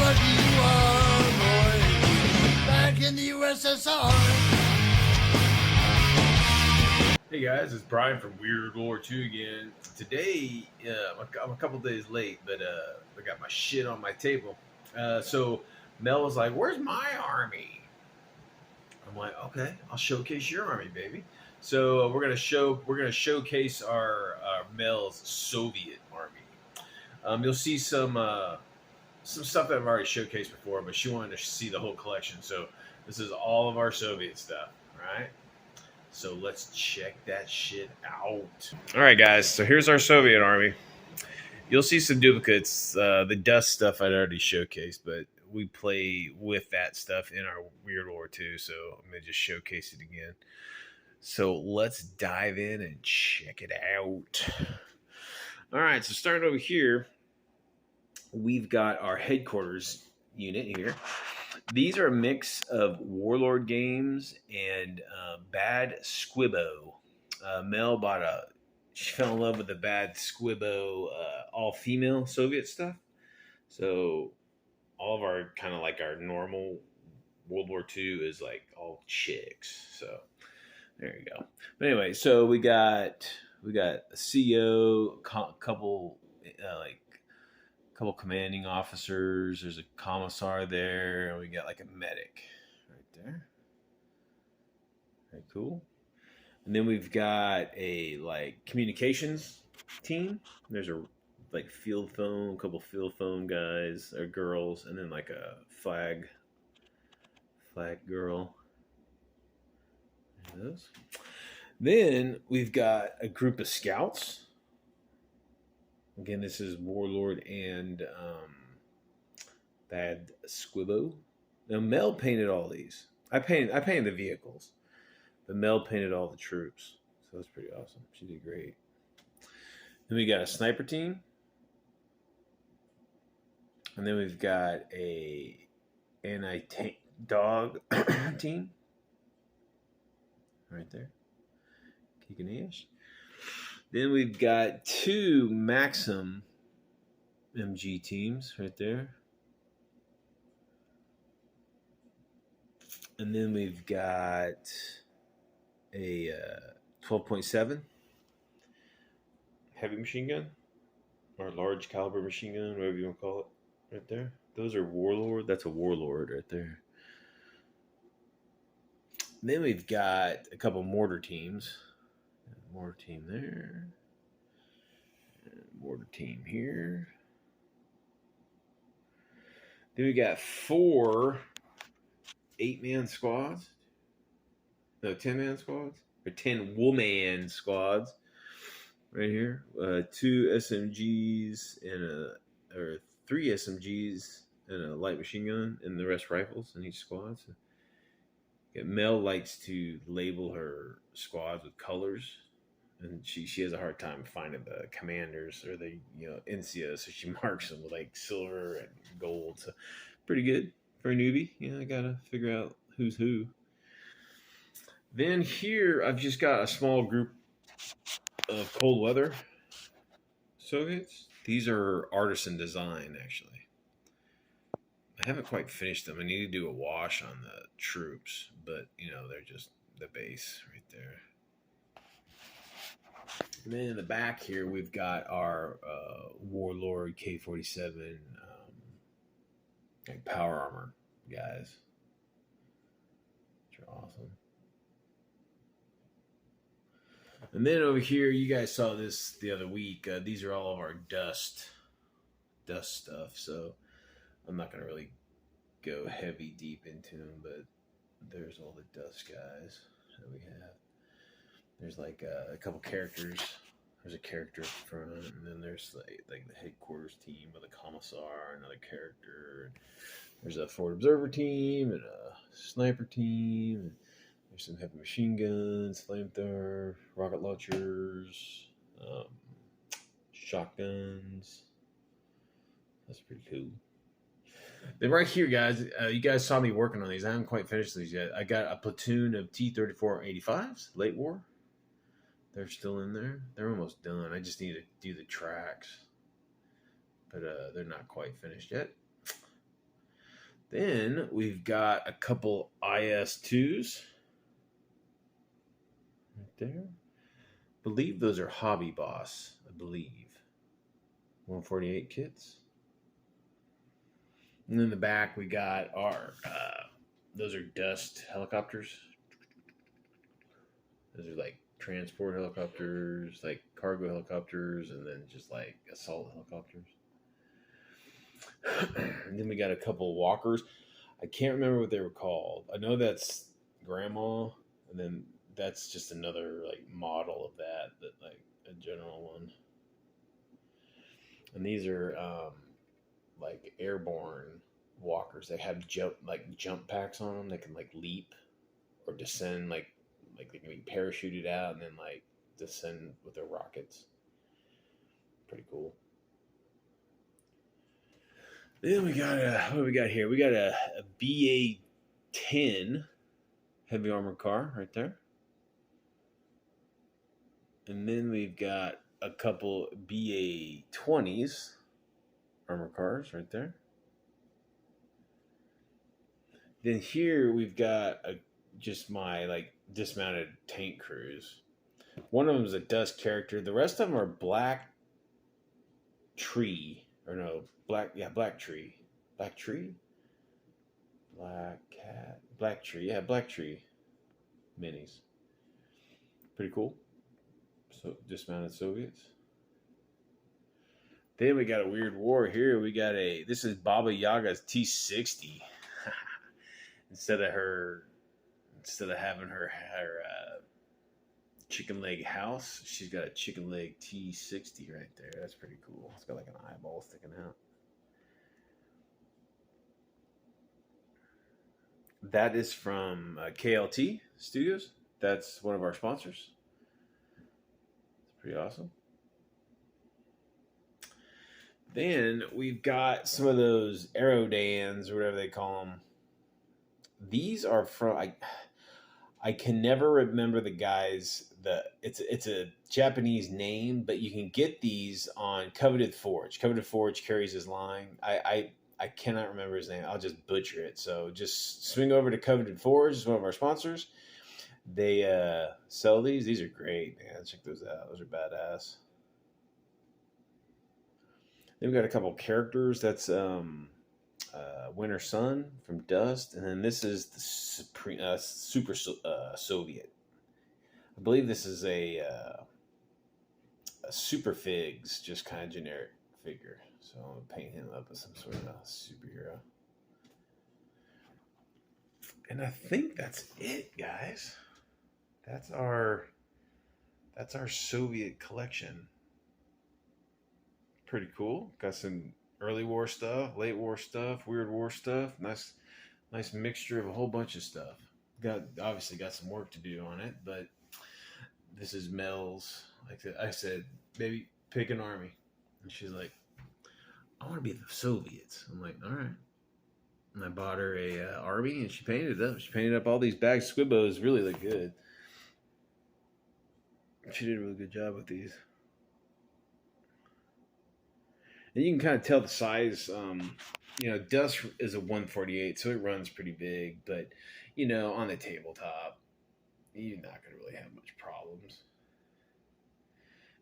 lucky you are, boy. Back in the USSR. Hey guys, it's Brian from Weird War 2 again. Today, I'm a couple days late, but I got my shit on my table. So Mel was like, "Where's my army?" I'm like, "Okay, I'll showcase your army, baby." So we're gonna showcase our Mel's Soviet army. You'll see some stuff that I've already showcased before, but she wanted to see the whole collection. So this is all of our Soviet stuff, all right? So let's check that shit out. All right, guys. So here's our Soviet army. You'll see some duplicates. The dust stuff I'd already showcased, but we play with that stuff in our Weird War 2. So I'm going to just showcase it again. So let's dive in and check it out. All right. So starting over here, we've got our headquarters unit here. These are a mix of Warlord games and Bad Squibbo. Mel she fell in love with the Bad Squibbo all-female Soviet stuff. So all of our kind of like our normal World War II is like all chicks. So there you go. But anyway, so we got a CEO, couple commanding officers. There's a commissar there, and we got like a medic right there. Very cool. And then we've got a like communications team. There's a like field phone, a couple field phone guys or girls, and then like a flag girl. There those. Then we've got a group of scouts. Again, this is Warlord and Bad Squibbo. Now Mel painted all these. I painted the vehicles, but Mel painted all the troops. So that's pretty awesome. She did great. Then we got a sniper team, and then we've got a anti-tank dog team right there, kicking ass. Then we've got two Maxim MG teams right there. And then we've got a 12.7 heavy machine gun or large caliber machine gun, whatever you want to call it, right there. Those are Warlord. That's a Warlord right there. And then we've got a couple mortar teams. Mortar team there. And mortar team here. Then we got 4 8-man squads. No, 10-man squads. Or 10 woman squads. Right here. 2 SMGs or 3 SMGs and a light machine gun, and the rest rifles in each squad. So, Mel likes to label her squads with colors. And she has a hard time finding the commanders or the NCOs, so she marks them with like silver and gold. So pretty good for a newbie. I gotta figure out who's who. Then here I've just got a small group of cold weather Soviets. These are artisan design actually. I haven't quite finished them. I need to do a wash on the troops, but they're just the base right there. And then in the back here, we've got our Warlord K-47 like power armor guys, which are awesome. And then over here, you guys saw this the other week. These are all of our dust stuff. So I'm not going to really go heavy deep into them, but there's all the dust guys that we have. There's like a couple characters. There's a character up front, and then there's like the headquarters team with a commissar, another character. There's a forward observer team and a sniper team. And there's some heavy machine guns, flamethrower, rocket launchers, shotguns. That's pretty cool. Then right here, guys, you guys saw me working on these. I haven't quite finished these yet. I got a platoon of T-34-85s, late war. They're still in there. They're almost done. I just need to do the tracks. But they're not quite finished yet. Then we've got a couple IS2s right there. I believe those are Hobby Boss, I believe. 148 kits. And in the back, we got our, those are Dust helicopters. Those are like transport helicopters, like cargo helicopters, and then just like assault helicopters. And then we got a couple walkers. I can't remember what they were called. I know that's Grandma, and then that's just another like model of that like a general one. And these are like airborne walkers. They have jump packs on them. They can like leap or descend, like they can be parachuted out and then like descend with their rockets. Pretty cool. Then we got what do we got here? We got a BA-10 heavy armor car right there. And then we've got a couple BA-20s armor cars right there. Then here we've got just my like dismounted tank crews. One of them is a Dust character. The rest of them are Black Tree. Or no, Black Tree. Black Tree? Black Cat. Black Tree. Yeah, Black Tree minis. Pretty cool. So dismounted Soviets. Then we got a weird war here. We got this is Baba Yaga's T-60. Instead of having her chicken leg house, she's got a chicken leg T-60 right there. That's pretty cool. It's got like an eyeball sticking out. That is from KLT Studios. That's one of our sponsors. It's pretty awesome. Then we've got some of those Aerodans or whatever they call them. These are from I can never remember the guys. It's a Japanese name, but you can get these on Coveted Forge. Coveted Forge carries his line. I cannot remember his name. I'll just butcher it. So just swing over to Coveted Forge. It's one of our sponsors. They sell these. These are great, man. Check those out. Those are badass. Then we got a couple characters. That's Winter Sun from Dust, and then this is the Super Soviet. I believe this is a Super Figs, just kind of generic figure. So I'm gonna paint him up as some sort of a superhero. And I think that's it, guys. That's our Soviet collection. Pretty cool. Got some early war stuff, late war stuff, weird war stuff. Nice mixture of a whole bunch of stuff. Obviously got some work to do on it, but this is Mel's. Like I said, baby, pick an army. And she's like, I want to be the Soviets. I'm like, all right. And I bought her a army, and she painted it up. She painted up all these bags. Squibbos really look good. She did a really good job with these. And you can kind of tell the size. Dust is a 148, so it runs pretty big. But, on the tabletop, you're not going to really have much problems.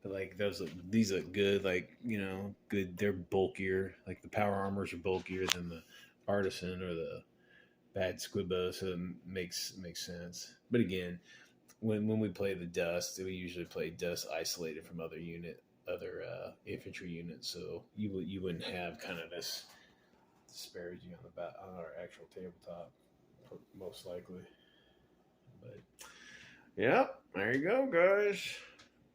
But, like, these look good. Like, good. They're bulkier. Like, the power armors are bulkier than the Artisan or the bad Squibbo, so it makes sense. But, again, when we play the Dust, we usually play Dust isolated from other infantry units, so you wouldn't have kind of this disparaging on our actual tabletop, most likely. But yeah, there you go, guys.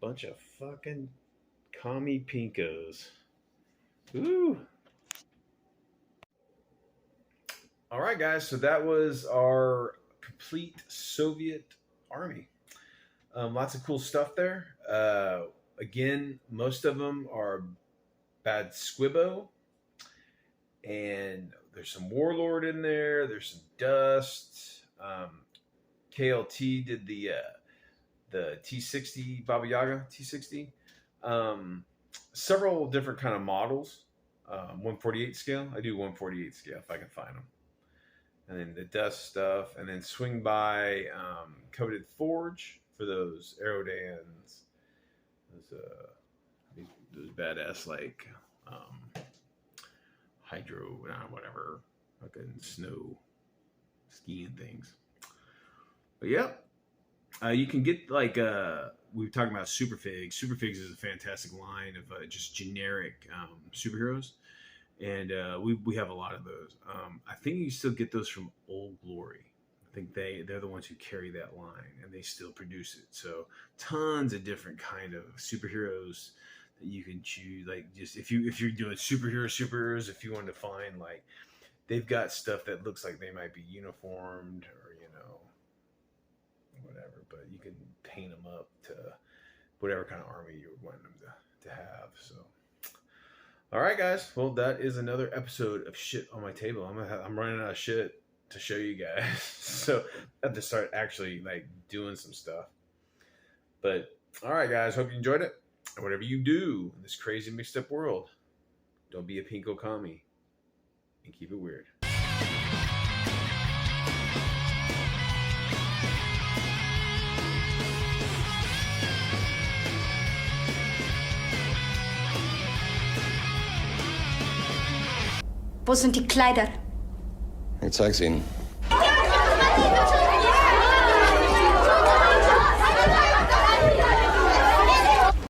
Bunch of fucking commie pinkos. Ooh. All right, guys. So that was our complete Soviet army. Lots of cool stuff there. Again, most of them are bad Squibbo, and there's some Warlord in there. There's some Dust. KLT did the T60 Baba Yaga T60. Several different kind of models. 148 scale. I do 148 scale if I can find them. and then the dust stuff, and then swing by Coveted Forge for those Aerodans, those badass like hydro, whatever, fucking snow skiing things. But yeah, you can get like we were talking about Superfigs. Superfigs is a fantastic line of just generic superheroes, and we have a lot of those. I think you still get those from Old Glory. I think they're the ones who carry that line, and they still produce it. So tons of different kind of superheroes that you can choose. Like just if you're doing superheroes, if you want to find like they've got stuff that looks like they might be uniformed or whatever, but you can paint them up to whatever kind of army you want them to have. So, all right, guys. Well, that is another episode of Shit on My Table. I'm running out of shit to show you guys, so I have to start actually like doing some stuff. But all right, guys. Hope you enjoyed it. And whatever you do in this crazy mixed up world, don't be a pinko commie and keep it weird. Wo sind die Kleider? Ich zeig's Ihnen.